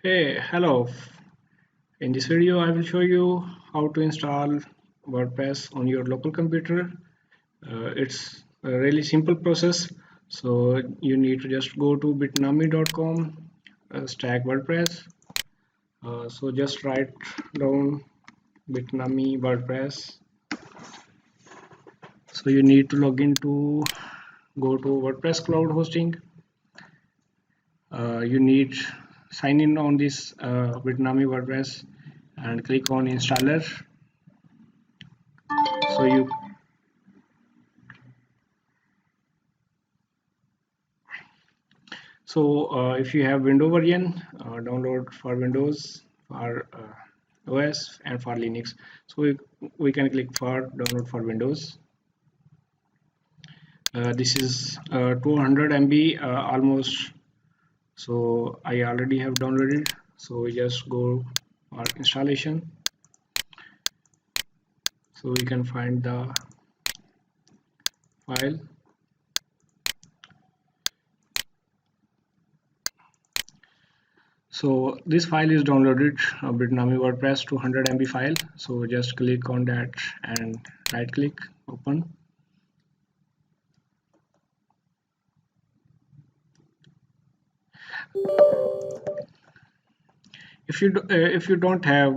Hey, hello. In this video, I will show you how to install WordPress on your local computer. It's a really simple process. So you need to just go to bitnami.com, stack WordPress. So just write down Bitnami WordPress. So you need to log in to go to WordPress cloud hosting. You need sign in on this Bitnami WordPress and click on installer. So you if you have Windows version, download for Windows, for OS, and for Linux. So we can click for download for Windows. This is 200 MB almost. So I already have downloaded. So we just go for installation. So we can find the file. So this file is downloaded, Bitnami WordPress 200 MB file. So just click on that and right click, open. If you don't have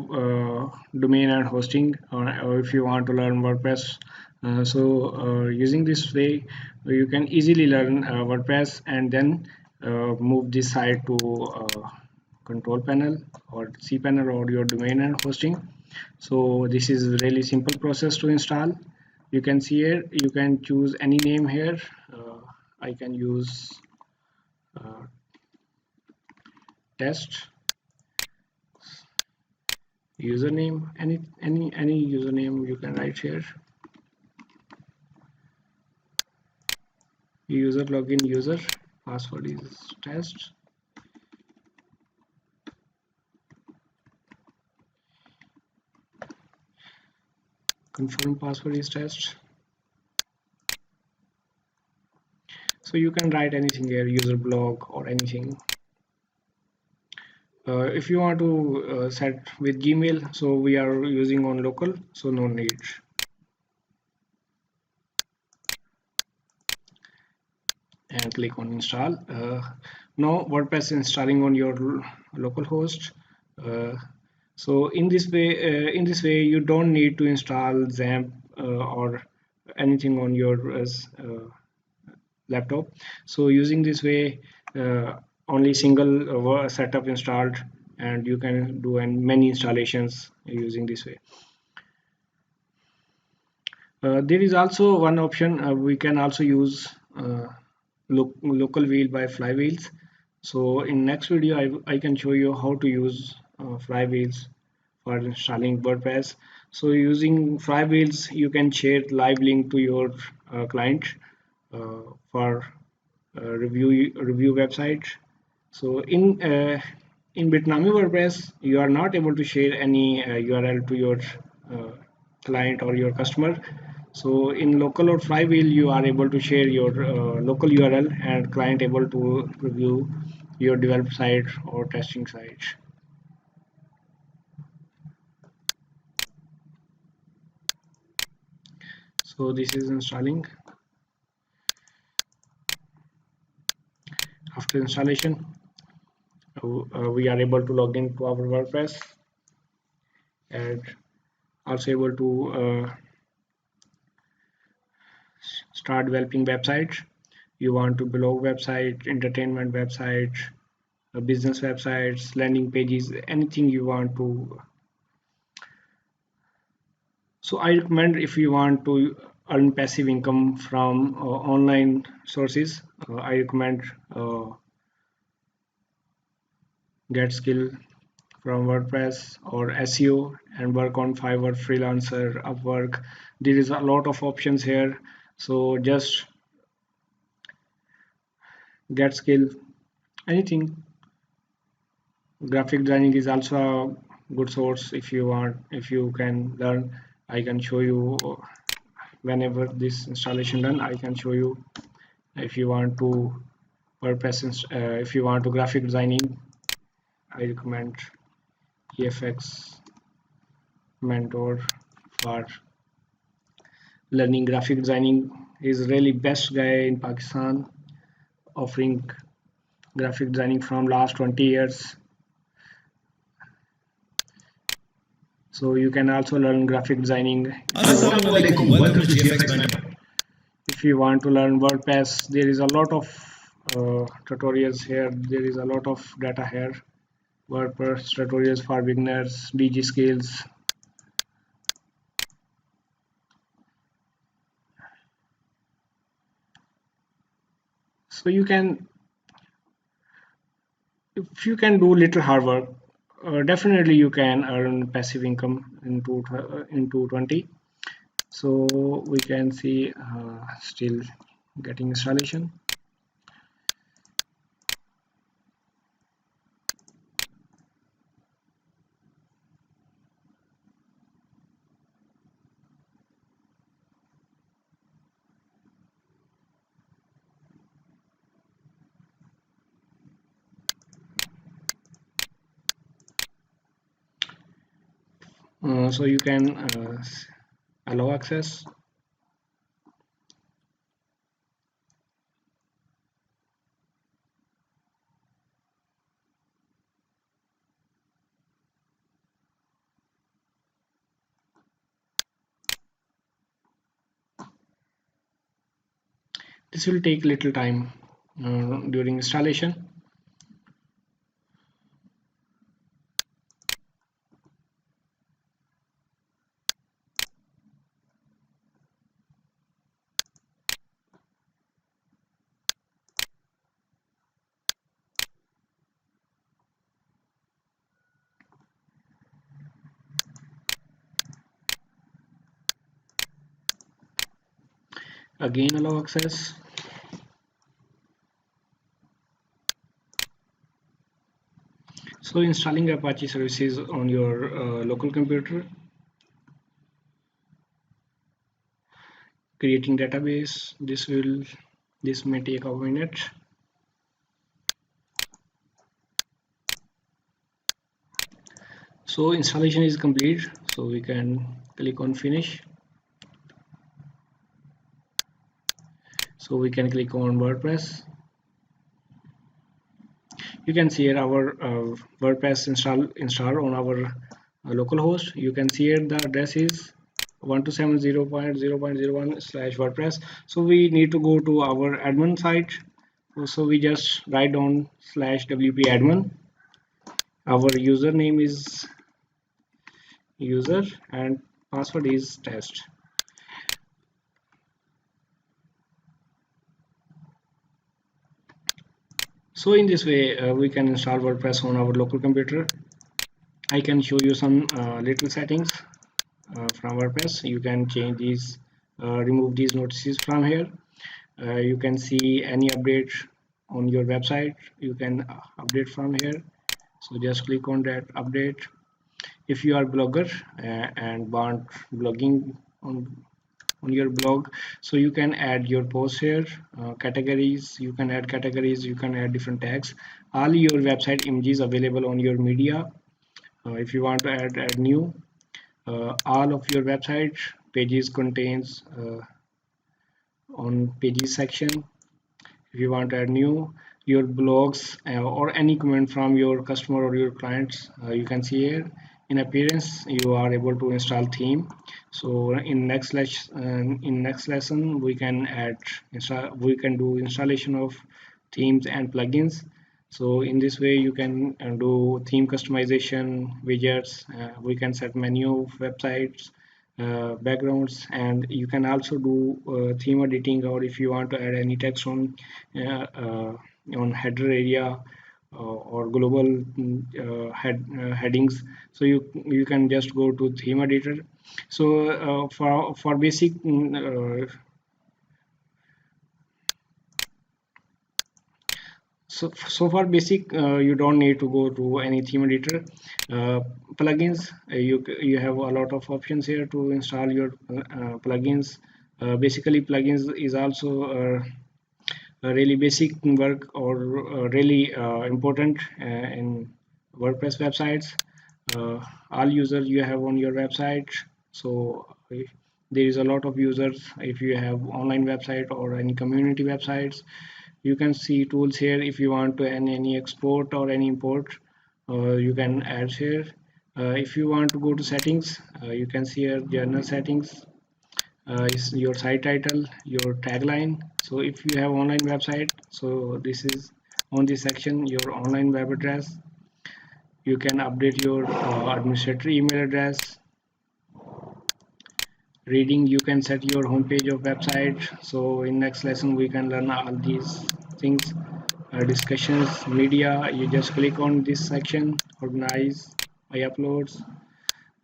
domain and hosting, or if you want to learn WordPress, using this way you can easily learn WordPress and then move this site to control panel or cPanel or your domain and hosting. So this is really simple process to install. You can see here, you can choose any name here. I can use uh, test username, any username you can write here. User login, user password is test. Confirm password is test. So you can write anything here, user blog or anything. If you want to set with Gmail, so we are using on local, so no need. And click on install. Now WordPress is installing on your local host. So in this way, you don't need to install XAMPP or anything on your laptop. So using this way, only single setup installed, and you can do many installations using this way. There is also one option, we can also use local wheel by flywheels. So in next video I can show you how to use flywheels for installing WordPress. So using flywheels you can share live link to your client for review website. So in Bitnami WordPress you are not able to share any URL to your uh, client or your customer. So in local or flywheel you are able to share your local URL and client able to review your developed site or testing site. So this is installing. After installation, we are able to log into our WordPress and also able to start developing websites. You want to blog website, entertainment website, business websites, landing pages, anything you want to. So I recommend, if you want to earn passive income from online sources, I recommend GetSkill from WordPress or SEO and work on Fiverr, Freelancer, Upwork. There is a lot of options here. So just GetSkill, anything. Graphic designing is also a good source. If you want, if you can learn, I can show you whenever this installation done. I can show you if you want to WordPress, if you want to graphic designing. I recommend EFX Mentor for learning graphic designing. He's really best guy in Pakistan, offering graphic designing from last 20 years. So you can also learn graphic designing Assalamualaikum. Welcome to GFX Mentor. if you want to learn WordPress. There is a lot of tutorials here. There is a lot of data here. WordPress tutorials for beginners, DG skills. So you can, if you can do little hard work, definitely you can earn passive income in 220. So we can see still getting installation. So you can allow access. This will take little time during installation. Again allow access. So installing Apache services on your local computer, creating database. This may take a minute. So installation is complete. So we can click on finish. So we can click on WordPress. You can see here our WordPress install on our local host. You can see here the address is 1270.0.01/WordPress. So we need to go to our admin site. So we just write down /wp admin. Our username is user and password is test. So in this way we can install WordPress on our local computer. I can show you some little settings from WordPress. You can change these, remove these notices from here. You can see any update on your website. You can update from here. So just click on that update. If you are blogger and want blogging on your blog, so you can add your posts here, categories. You can add categories. You can add different tags. All your website images available on your media. If you want to add new, all of your website pages contains on pages section. If you want to add new, your blogs or any comment from your customer or your clients, you can see here. In appearance, you are able to install theme. So in next lesson we can we can do installation of themes and plugins. So in this way you can do theme customization, widgets. We can set menu of websites, backgrounds, and you can also do theme editing, or if you want to add any text on header area or global headings. So you can just go to theme editor. So for basic so for basic, you don't need to go to any theme editor. Plugins, you have a lot of options here to install your plugins. Basically, plugins is also a really basic work, or really important in WordPress websites, all users you have on your website. So there is a lot of users. If you have online website or any community websites, you can see tools here. If you want to add any export or any import, you can add here. If you want to go to settings, you can see here general settings, is your site title, your tagline. So if you have online website, so this is on this section, your online web address. You can update your administrator email address. Reading, you can set your homepage of website. So in next lesson we can learn all these things. Discussions, media, you just click on this section, organize my uploads.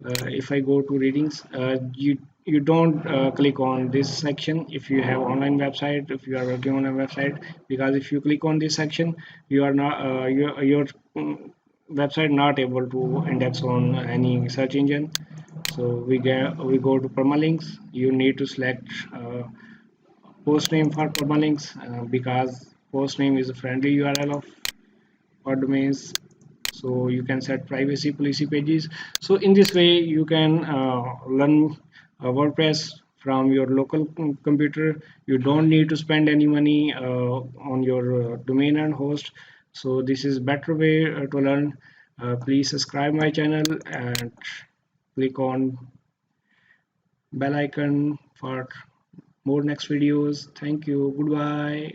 If I go to readings, you don't click on this section if you have online website, if you are working on a website, because if you click on this section, you are not your website not able to index on any search engine. So we go to permalinks. You need to select post name for permalinks, because post name is a friendly URL of for domains. So you can set privacy policy pages. So in this way you can learn WordPress from your local computer. You don't need to spend any money on your domain and host. So this is better way to learn. Please subscribe my channel and click on bell icon for more next videos. Thank you. Goodbye.